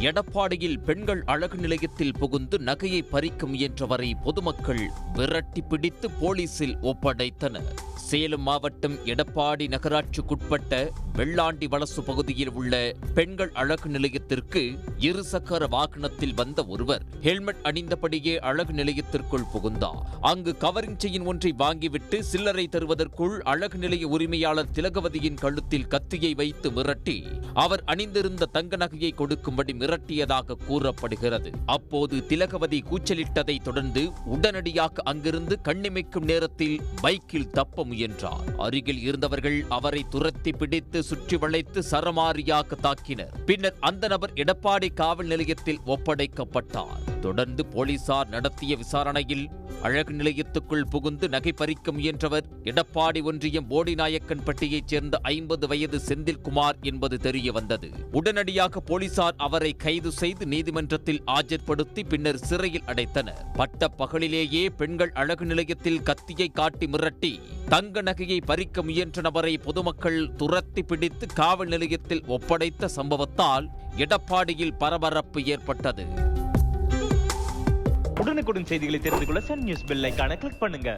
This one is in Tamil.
எடப்பாடியில் பெண்கள் அழகு நிலையத்தில் புகுந்து நகையை பறிக்க முயன்றவரை பொதுமக்கள் விரட்டி பிடித்து போலீசில் ஒப்படைத்தனர். சேலம் மாவட்டம் எடப்பாடி நகராட்சிக்குட்பட்ட வெள்ளாண்டி வலசு பகுதியில் உள்ள பெண்கள் அழகு நிலையத்திற்கு இருசக்கர வாகனத்தில் வந்த ஒருவர் ஹெல்மெட் அணிந்தபடியே அழகு நிலையத்திற்குள் புகுந்தார். அங்கு கவரிங் செயின் ஒன்றை வாங்கிவிட்டு சில்லறை தருவதற்குள் அழகு நிலைய உரிமையாளர் திலகவதியின் கழுத்தில் கத்தியை வைத்து மிரட்டி அவர் அணிந்திருந்த தங்க நகையை கொடுக்கும்படி மிரட்டியதாக கூறப்படுகிறது. அப்போது திலகவதி கூச்சலிட்டதை தொடர்ந்து உடனடியாக அங்கிருந்து கண்ணிமைக்கும் நேரத்தில் பைக்கில் தப்ப முயன்றார். அருகில் இருந்தவர்கள் அவரை துரத்தி பிடித்து சுற்றி வளைத்து சரமாரியாக தாக்கினர். பின்னர் அந்த நபர் எடப்பாடி காவல் நிலையத்தில் ஒப்படைக்கப்பட்டார். தொடர்ந்து போலீசார் நடத்திய விசாரணையில் அழகு நிலையத்துக்குள் புகுந்து நகை பறிக்க முயன்றவர் எடப்பாடி ஒன்றியம் போடிநாயக்கன்பட்டியைச் சேர்ந்த 50 வயது செந்தில்குமார் என்பது தெரிய வந்தது. உடனடியாக போலீசார் அவரை கைது செய்து நீதிமன்றத்தில் ஆஜர்படுத்தி பின்னர் சிறையில் அடைத்தனர். பட்ட பகலிலேயே பெண்கள் அழகு நிலையத்தில் கத்தியை காட்டி மிரட்டி தங்க நகையை பறிக்க முயன்ற நபரை பொதுமக்கள் துரத்தி பிடித்து காவல் நிலையத்தில் ஒப்படைத்த சம்பவத்தால் எடப்பாடியில் பரபரப்பு ஏற்பட்டது. உடனுக்குடன் செய்திகளை தெரிந்து கொள்ள சன் நியூஸ் பெல் ஐகானை கிளிக் பண்ணுங்க.